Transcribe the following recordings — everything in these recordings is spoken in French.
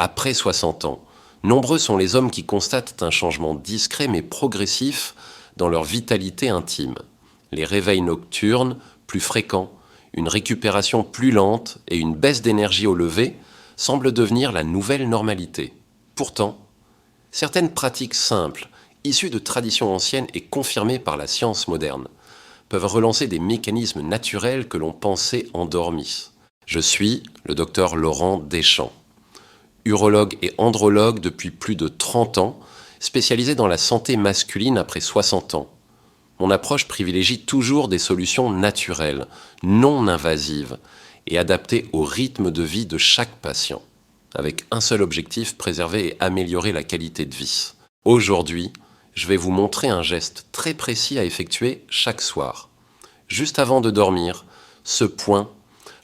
Après 60 ans, nombreux sont les hommes qui constatent un changement discret mais progressif dans leur vitalité intime. Les réveils nocturnes, plus fréquents, une récupération plus lente et une baisse d'énergie au lever semblent devenir la nouvelle normalité. Pourtant, certaines pratiques simples, issues de traditions anciennes et confirmées par la science moderne, peuvent relancer des mécanismes naturels que l'on pensait endormis. Je suis le docteur Laurent Deschamps, urologue et andrologue depuis plus de 30 ans, spécialisé dans la santé masculine après 60 ans. Mon approche privilégie toujours des solutions naturelles, non invasives et adaptées au rythme de vie de chaque patient, avec un seul objectif, préserver et améliorer la qualité de vie. Aujourd'hui, je vais vous montrer un geste très précis à effectuer chaque soir. Juste avant de dormir, ce point,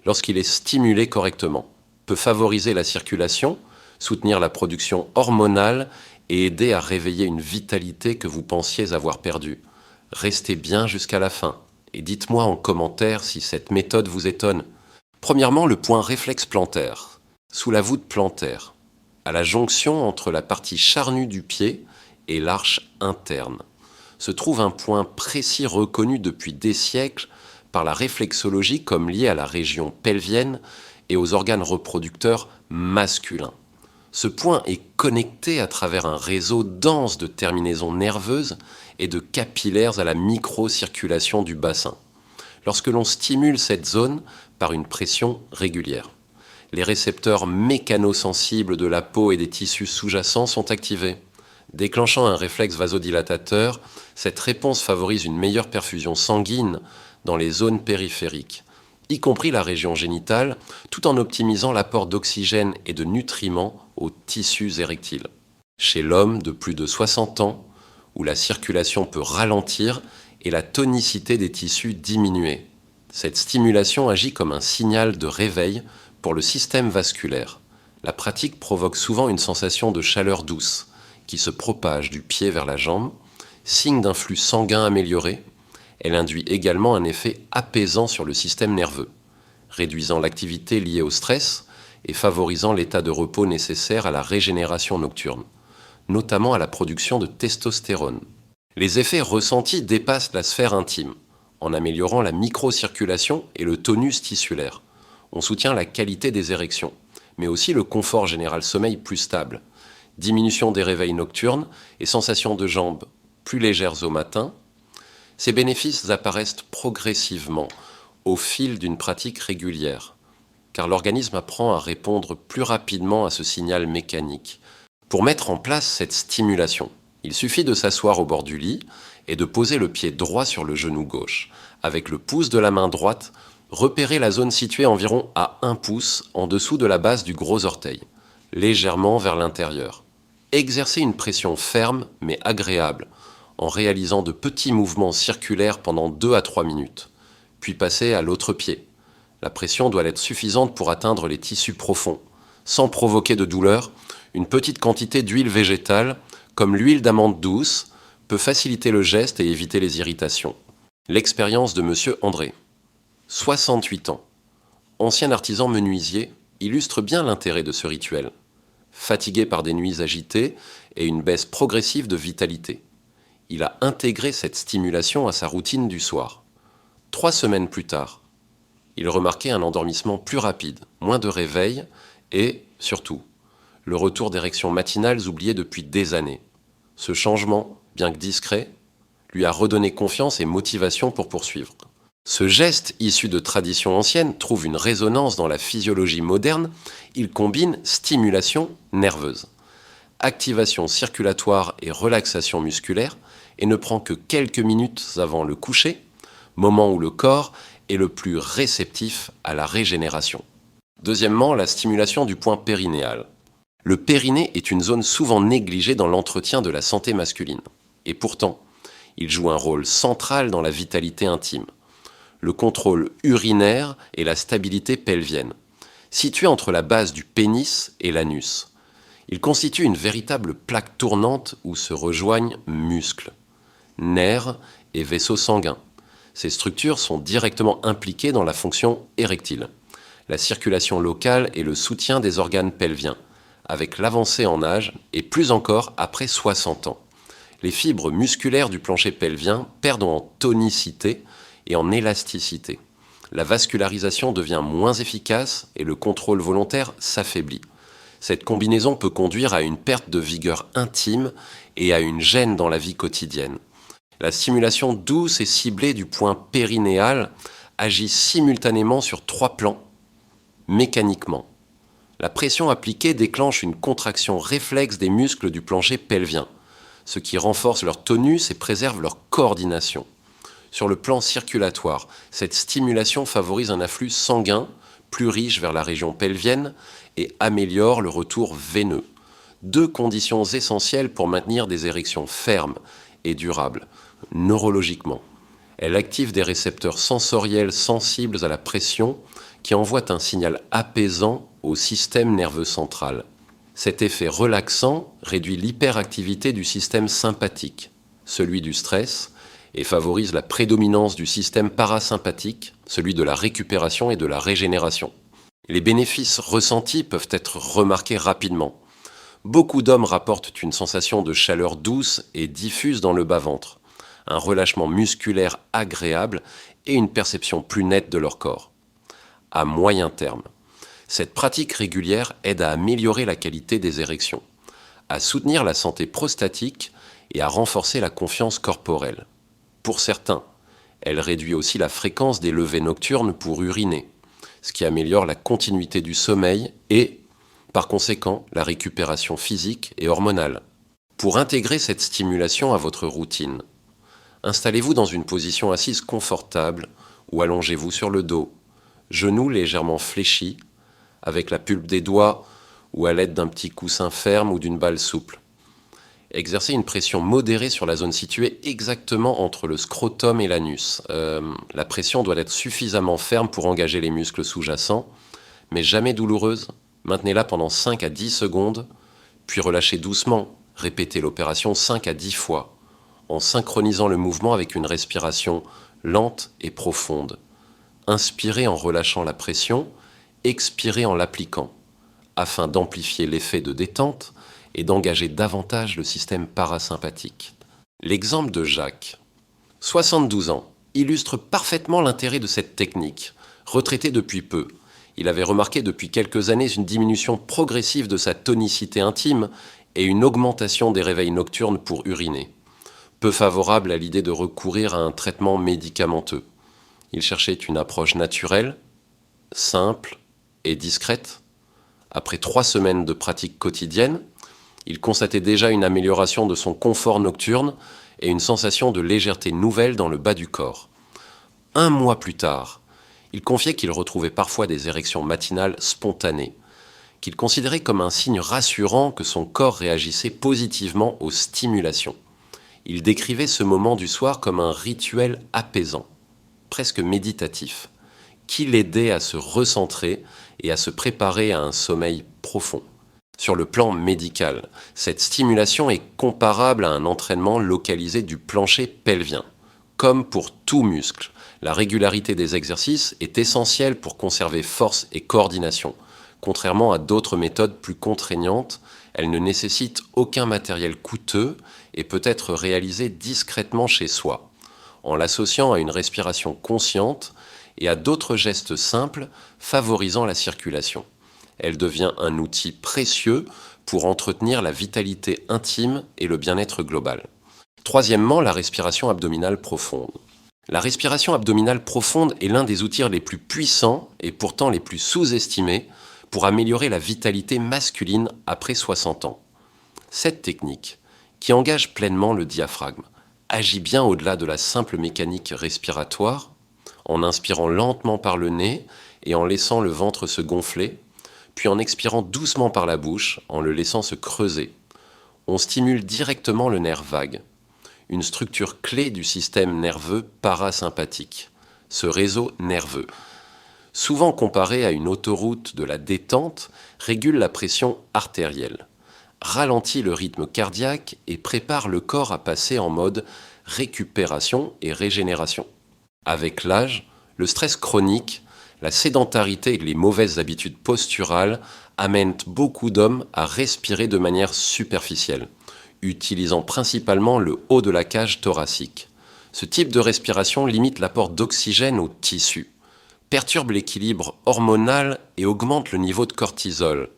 lorsqu'il est stimulé correctement, peut favoriser la circulation, soutenir la production hormonale et aider à réveiller une vitalité que vous pensiez avoir perdue. Restez bien jusqu'à la fin et dites-moi en commentaire si cette méthode vous étonne. Premièrement, le point réflexe plantaire, sous la voûte plantaire, à la jonction entre la partie charnue du pied et l'arche interne, se trouve un point précis reconnu depuis des siècles par la réflexologie comme lié à la région pelvienne et aux organes reproducteurs masculins. Ce point est connecté à travers un réseau dense de terminaisons nerveuses et de capillaires à la microcirculation du bassin. Lorsque l'on stimule cette zone par une pression régulière, les récepteurs mécanosensibles de la peau et des tissus sous-jacents sont activés. Déclenchant un réflexe vasodilatateur, cette réponse favorise une meilleure perfusion sanguine dans les zones périphériques, y compris la région génitale, tout en optimisant l'apport d'oxygène et de nutriments aux tissus érectiles. Chez l'homme de plus de 60 ans, où la circulation peut ralentir et la tonicité des tissus diminuer, cette stimulation agit comme un signal de réveil pour le système vasculaire. La pratique provoque souvent une sensation de chaleur douce qui se propage du pied vers la jambe, signe d'un flux sanguin amélioré. Elle induit également un effet apaisant sur le système nerveux, réduisant l'activité liée au stress et favorisant l'état de repos nécessaire à la régénération nocturne, notamment à la production de testostérone. Les effets ressentis dépassent la sphère intime, en améliorant la microcirculation et le tonus tissulaire. On soutient la qualité des érections, mais aussi le confort général, sommeil plus stable, diminution des réveils nocturnes et sensation de jambes plus légères au matin. Ces bénéfices apparaissent progressivement au fil d'une pratique régulière, car l'organisme apprend à répondre plus rapidement à ce signal mécanique. Pour mettre en place cette stimulation, il suffit de s'asseoir au bord du lit et de poser le pied droit sur le genou gauche. Avec le pouce de la main droite, repérez la zone située environ à 1 pouce en dessous de la base du gros orteil, légèrement vers l'intérieur. Exercez une pression ferme mais agréable, en réalisant de petits mouvements circulaires pendant 2 à 3 minutes, puis passez à l'autre pied. La pression doit être suffisante pour atteindre les tissus profonds. Sans provoquer de douleur, une petite quantité d'huile végétale, comme l'huile d'amande douce, peut faciliter le geste et éviter les irritations. L'expérience de Monsieur André, 68 ans, ancien artisan menuisier, illustre bien l'intérêt de ce rituel. Fatigué par des nuits agitées et une baisse progressive de vitalité, il a intégré cette stimulation à sa routine du soir. 3 semaines plus tard, il remarquait un endormissement plus rapide, moins de réveil et, surtout, le retour d'érections matinales oubliées depuis des années. Ce changement, bien que discret, lui a redonné confiance et motivation pour poursuivre. Ce geste, issu de traditions anciennes, trouve une résonance dans la physiologie moderne. Il combine stimulation nerveuse, activation circulatoire et relaxation musculaire, et ne prend que quelques minutes avant le coucher, moment où le corps est le plus réceptif à la régénération. Deuxièmement, la stimulation du point périnéal. Le périnée est une zone souvent négligée dans l'entretien de la santé masculine. Et pourtant, il joue un rôle central dans la vitalité intime, le contrôle urinaire et la stabilité pelvienne. Situé entre la base du pénis et l'anus, il constitue une véritable plaque tournante où se rejoignent muscles, nerfs et vaisseaux sanguins. Ces structures sont directement impliquées dans la fonction érectile, la circulation locale et le soutien des organes pelviens, avec l'avancée en âge et plus encore après 60 ans. Les fibres musculaires du plancher pelvien perdent en tonicité et en élasticité. La vascularisation devient moins efficace et le contrôle volontaire s'affaiblit. Cette combinaison peut conduire à une perte de vigueur intime et à une gêne dans la vie quotidienne. La stimulation douce et ciblée du point périnéal agit simultanément sur 3 plans, mécaniquement. La pression appliquée déclenche une contraction réflexe des muscles du plancher pelvien, ce qui renforce leur tonus et préserve leur coordination. Sur le plan circulatoire, cette stimulation favorise un afflux sanguin plus riche vers la région pelvienne et améliore le retour veineux. 2 conditions essentielles pour maintenir des érections fermes et durables, neurologiquement. Elle active des récepteurs sensoriels sensibles à la pression qui envoient un signal apaisant au système nerveux central. Cet effet relaxant réduit l'hyperactivité du système sympathique, celui du stress, et favorise la prédominance du système parasympathique, celui de la récupération et de la régénération. Les bénéfices ressentis peuvent être remarqués rapidement. Beaucoup d'hommes rapportent une sensation de chaleur douce et diffuse dans le bas-ventre, un relâchement musculaire agréable et une perception plus nette de leur corps. À moyen terme, cette pratique régulière aide à améliorer la qualité des érections, à soutenir la santé prostatique et à renforcer la confiance corporelle. Pour certains, elle réduit aussi la fréquence des levées nocturnes pour uriner, ce qui améliore la continuité du sommeil et, par conséquent, la récupération physique et hormonale. Pour intégrer cette stimulation à votre routine, installez-vous dans une position assise confortable ou allongez-vous sur le dos, genoux légèrement fléchis, avec la pulpe des doigts ou à l'aide d'un petit coussin ferme ou d'une balle souple. Exercez une pression modérée sur la zone située exactement entre le scrotum et l'anus. La pression doit être suffisamment ferme pour engager les muscles sous-jacents, mais jamais douloureuse. Maintenez-la pendant 5 à 10 secondes, puis relâchez doucement. Répétez l'opération 5 à 10 fois, en synchronisant le mouvement avec une respiration lente et profonde. Inspirez en relâchant la pression, expirez en l'appliquant, afin d'amplifier l'effet de détente et d'engager davantage le système parasympathique. L'exemple de Jacques, 72 ans, illustre parfaitement l'intérêt de cette technique. Retraité depuis peu, il avait remarqué depuis quelques années une diminution progressive de sa tonicité intime et une augmentation des réveils nocturnes pour uriner. Peu favorable à l'idée de recourir à un traitement médicamenteux. Il cherchait une approche naturelle, simple et discrète. Après 3 semaines de pratique quotidienne, il constatait déjà une amélioration de son confort nocturne et une sensation de légèreté nouvelle dans le bas du corps. 1 mois plus tard, il confiait qu'il retrouvait parfois des érections matinales spontanées, qu'il considérait comme un signe rassurant que son corps réagissait positivement aux stimulations. Il décrivait ce moment du soir comme un rituel apaisant, presque méditatif, qui l'aidait à se recentrer et à se préparer à un sommeil profond. Sur le plan médical, cette stimulation est comparable à un entraînement localisé du plancher pelvien. Comme pour tout muscle, la régularité des exercices est essentielle pour conserver force et coordination. Contrairement à d'autres méthodes plus contraignantes, elle ne nécessite aucun matériel coûteux et peut être réalisée discrètement chez soi, en l'associant à une respiration consciente et à d'autres gestes simples favorisant la circulation. Elle devient un outil précieux pour entretenir la vitalité intime et le bien-être global. Troisièmement, la respiration abdominale profonde. La respiration abdominale profonde est l'un des outils les plus puissants et pourtant les plus sous-estimés pour améliorer la vitalité masculine après 60 ans. Cette technique, qui engage pleinement le diaphragme, agit bien au-delà de la simple mécanique respiratoire, en inspirant lentement par le nez et en laissant le ventre se gonfler, puis en expirant doucement par la bouche, en le laissant se creuser. On stimule directement le nerf vague, une structure clé du système nerveux parasympathique, ce réseau nerveux. Souvent comparé à une autoroute de la détente, régule la pression artérielle, ralentit le rythme cardiaque et prépare le corps à passer en mode récupération et régénération. Avec l'âge, le stress chronique, la sédentarité et les mauvaises habitudes posturales amène beaucoup d'hommes à respirer de manière superficielle, utilisant principalement le haut de la cage thoracique. Ce type de respiration limite l'apport d'oxygène aux tissus, perturbe l'équilibre hormonal et augmente le niveau de cortisol,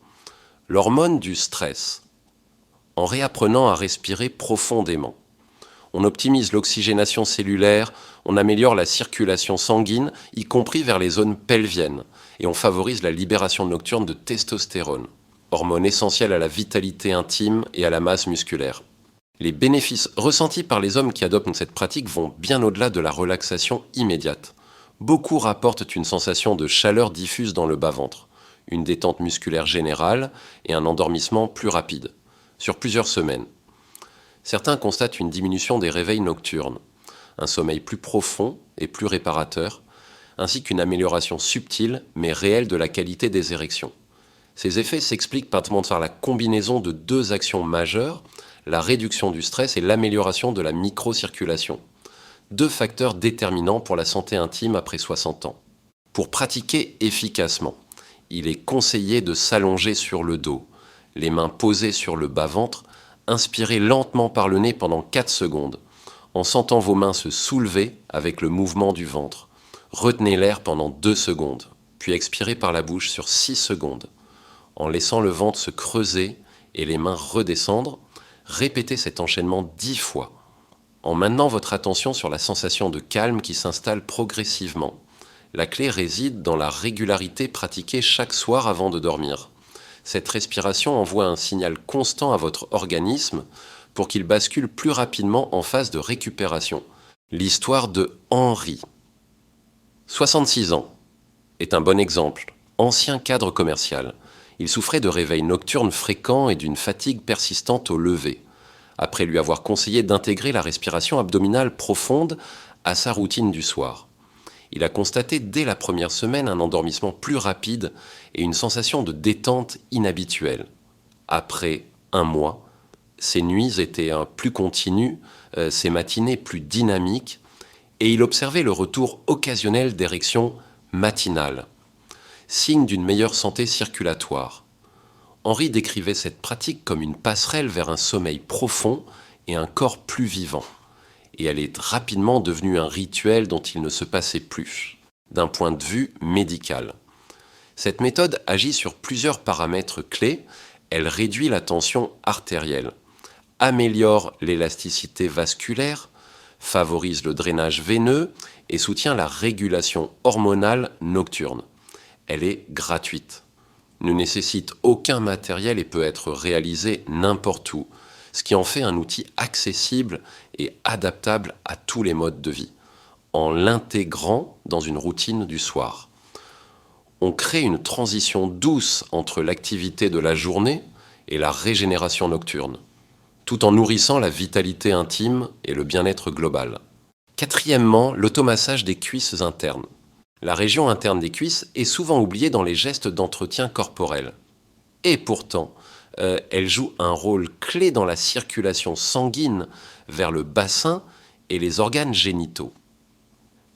l'hormone du stress, en réapprenant à respirer profondément. On optimise l'oxygénation cellulaire, on améliore la circulation sanguine, y compris vers les zones pelviennes, et on favorise la libération nocturne de testostérone, hormone essentielle à la vitalité intime et à la masse musculaire. Les bénéfices ressentis par les hommes qui adoptent cette pratique vont bien au-delà de la relaxation immédiate. Beaucoup rapportent une sensation de chaleur diffuse dans le bas-ventre, une détente musculaire générale et un endormissement plus rapide, sur plusieurs semaines. Certains constatent une diminution des réveils nocturnes, un sommeil plus profond et plus réparateur, ainsi qu'une amélioration subtile mais réelle de la qualité des érections. Ces effets s'expliquent par la combinaison de deux actions majeures, la réduction du stress et l'amélioration de la microcirculation. Deux facteurs déterminants pour la santé intime après 60 ans. Pour pratiquer efficacement, il est conseillé de s'allonger sur le dos, les mains posées sur le bas-ventre, inspirez lentement par le nez pendant 4 secondes, en sentant vos mains se soulever avec le mouvement du ventre. Retenez l'air pendant 2 secondes, puis expirez par la bouche sur 6 secondes, en laissant le ventre se creuser et les mains redescendre. Répétez cet enchaînement 10 fois, en maintenant votre attention sur la sensation de calme qui s'installe progressivement. La clé réside dans la régularité pratiquée chaque soir avant de dormir. Cette respiration envoie un signal constant à votre organisme pour qu'il bascule plus rapidement en phase de récupération. L'histoire de Henri, 66 ans, est un bon exemple. Ancien cadre commercial, il souffrait de réveils nocturnes fréquents et d'une fatigue persistante au lever. Après lui avoir conseillé d'intégrer la respiration abdominale profonde à sa routine du soir. Il a constaté dès la première semaine un endormissement plus rapide et une sensation de détente inhabituelle. Après 1 mois, ses nuits étaient plus continues, ses matinées plus dynamiques, et il observait le retour occasionnel d'érections matinales, signe d'une meilleure santé circulatoire. Henri décrivait cette pratique comme une passerelle vers un sommeil profond et un corps plus vivant. Et elle est rapidement devenue un rituel dont il ne se passait plus, d'un point de vue médical. Cette méthode agit sur plusieurs paramètres clés. Elle réduit la tension artérielle, améliore l'élasticité vasculaire, favorise le drainage veineux et soutient la régulation hormonale nocturne. Elle est gratuite, ne nécessite aucun matériel et peut être réalisée n'importe où, ce qui en fait un outil accessible et adaptable à tous les modes de vie, en l'intégrant dans une routine du soir. On crée une transition douce entre l'activité de la journée et la régénération nocturne, tout en nourrissant la vitalité intime et le bien-être global. Quatrièmement, l'automassage des cuisses internes. La région interne des cuisses est souvent oubliée dans les gestes d'entretien corporel. Et pourtant, elle joue un rôle clé dans la circulation sanguine vers le bassin et les organes génitaux.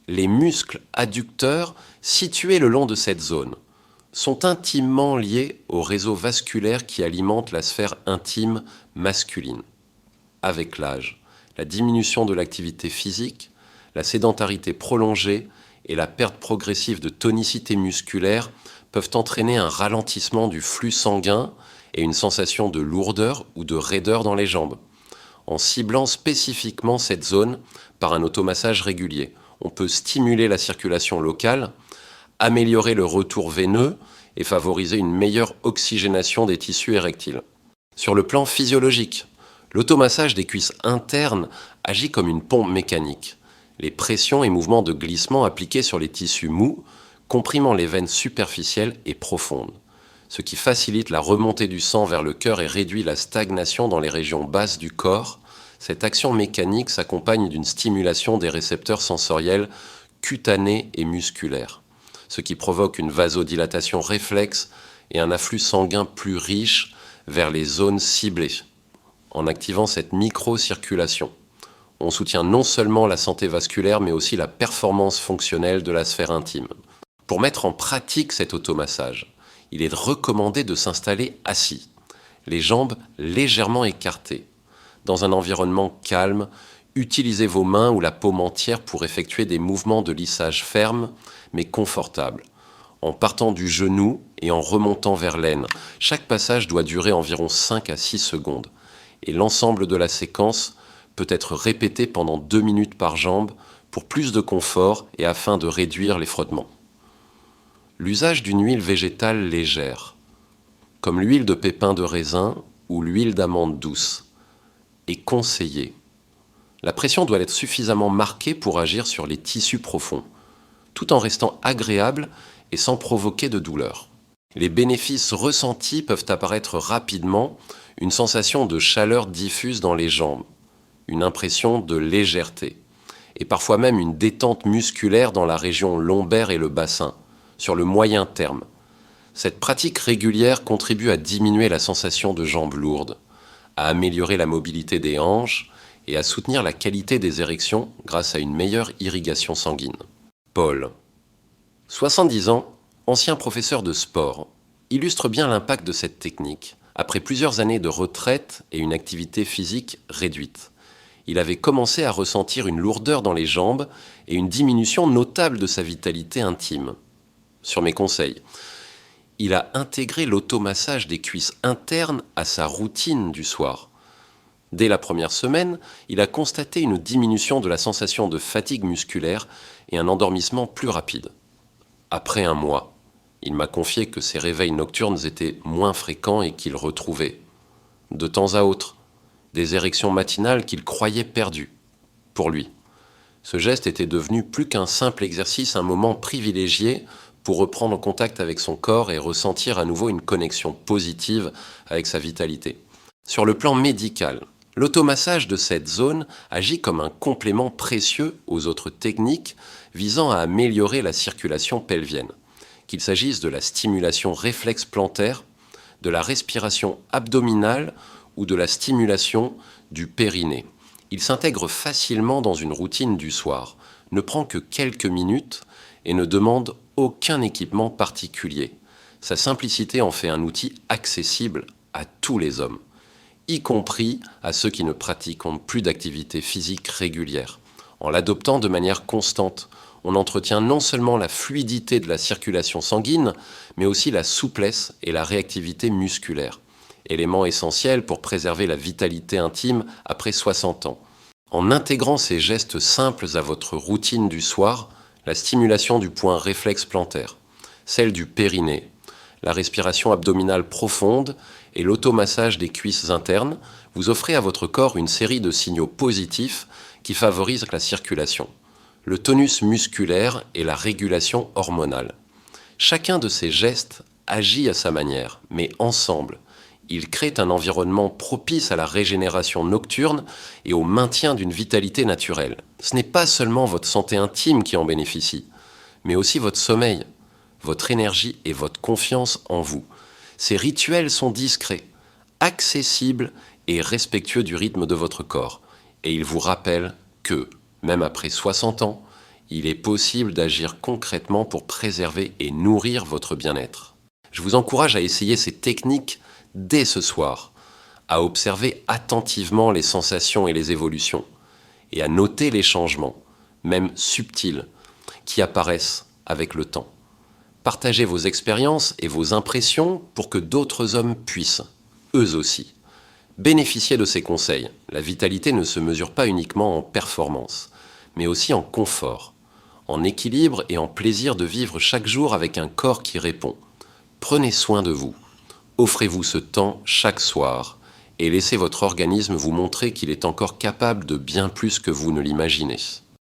Les muscles adducteurs situés le long de cette zone sont intimement liés au réseau vasculaire qui alimente la sphère intime masculine. Avec l'âge, la diminution de l'activité physique, la sédentarité prolongée et la perte progressive de tonicité musculaire peuvent entraîner un ralentissement du flux sanguin et une sensation de lourdeur ou de raideur dans les jambes. En ciblant spécifiquement cette zone par un automassage régulier, on peut stimuler la circulation locale, améliorer le retour veineux et favoriser une meilleure oxygénation des tissus érectiles. Sur le plan physiologique, l'automassage des cuisses internes agit comme une pompe mécanique. Les pressions et mouvements de glissement appliqués sur les tissus mous, comprimant les veines superficielles et profondes, ce qui facilite la remontée du sang vers le cœur et réduit la stagnation dans les régions basses du corps. Cette action mécanique s'accompagne d'une stimulation des récepteurs sensoriels cutanés et musculaires, ce qui provoque une vasodilatation réflexe et un afflux sanguin plus riche vers les zones ciblées. En activant cette microcirculation, on soutient non seulement la santé vasculaire, mais aussi la performance fonctionnelle de la sphère intime. Pour mettre en pratique cet automassage, il est recommandé de s'installer assis, les jambes légèrement écartées. Dans un environnement calme, utilisez vos mains ou la paume entière pour effectuer des mouvements de lissage fermes mais confortables, en partant du genou et en remontant vers l'aine. Chaque passage doit durer environ 5 à 6 secondes et l'ensemble de la séquence peut être répété pendant 2 minutes par jambe pour plus de confort et afin de réduire les frottements. L'usage d'une huile végétale légère, comme l'huile de pépins de raisin ou l'huile d'amande douce, est conseillé. La pression doit être suffisamment marquée pour agir sur les tissus profonds, tout en restant agréable et sans provoquer de douleur. Les bénéfices ressentis peuvent apparaître rapidement, une sensation de chaleur diffuse dans les jambes, une impression de légèreté, et parfois même une détente musculaire dans la région lombaire et le bassin, sur le moyen terme. Cette pratique régulière contribue à diminuer la sensation de jambes lourdes, à améliorer la mobilité des hanches et à soutenir la qualité des érections grâce à une meilleure irrigation sanguine. Paul, 70 ans, ancien professeur de sport, illustre bien l'impact de cette technique, après plusieurs années de retraite et une activité physique réduite. Il avait commencé à ressentir une lourdeur dans les jambes et une diminution notable de sa vitalité intime. Sur mes conseils, il a intégré l'automassage des cuisses internes à sa routine du soir. Dès la première semaine, il a constaté une diminution de la sensation de fatigue musculaire et un endormissement plus rapide. Après un mois, il m'a confié que ses réveils nocturnes étaient moins fréquents et qu'il retrouvait, de temps à autre, des érections matinales qu'il croyait perdues. Pour lui, ce geste était devenu plus qu'un simple exercice, un moment privilégié pour reprendre contact avec son corps et ressentir à nouveau une connexion positive avec sa vitalité. Sur le plan médical, l'automassage de cette zone agit comme un complément précieux aux autres techniques visant à améliorer la circulation pelvienne, qu'il s'agisse de la stimulation réflexe plantaire, de la respiration abdominale ou de la stimulation du périnée. Il s'intègre facilement dans une routine du soir, ne prend que quelques minutes et ne demande aucun équipement particulier. Sa simplicité en fait un outil accessible à tous les hommes, y compris à ceux qui ne pratiquent plus d'activité physique régulière. En l'adoptant de manière constante, on entretient non seulement la fluidité de la circulation sanguine, mais aussi la souplesse et la réactivité musculaire, éléments essentiels pour préserver la vitalité intime après 60 ans. En intégrant ces gestes simples à votre routine du soir, la stimulation du point réflexe plantaire, celle du périnée, la respiration abdominale profonde et l'automassage des cuisses internes, vous offrez à votre corps une série de signaux positifs qui favorisent la circulation, le tonus musculaire et la régulation hormonale. Chacun de ces gestes agit à sa manière, mais ensemble, ils créent un environnement propice à la régénération nocturne et au maintien d'une vitalité naturelle. Ce n'est pas seulement votre santé intime qui en bénéficie, mais aussi votre sommeil, votre énergie et votre confiance en vous. Ces rituels sont discrets, accessibles et respectueux du rythme de votre corps. Et ils vous rappellent que, même après 60 ans, il est possible d'agir concrètement pour préserver et nourrir votre bien-être. Je vous encourage à essayer ces techniques dès ce soir, à observer attentivement les sensations et les évolutions, et à noter les changements, même subtils, qui apparaissent avec le temps. Partagez vos expériences et vos impressions pour que d'autres hommes puissent, eux aussi, bénéficier de ces conseils. La vitalité ne se mesure pas uniquement en performance, mais aussi en confort, en équilibre et en plaisir de vivre chaque jour avec un corps qui répond. Prenez soin de vous. Offrez-vous ce temps chaque soir et laissez votre organisme vous montrer qu'il est encore capable de bien plus que vous ne l'imaginez.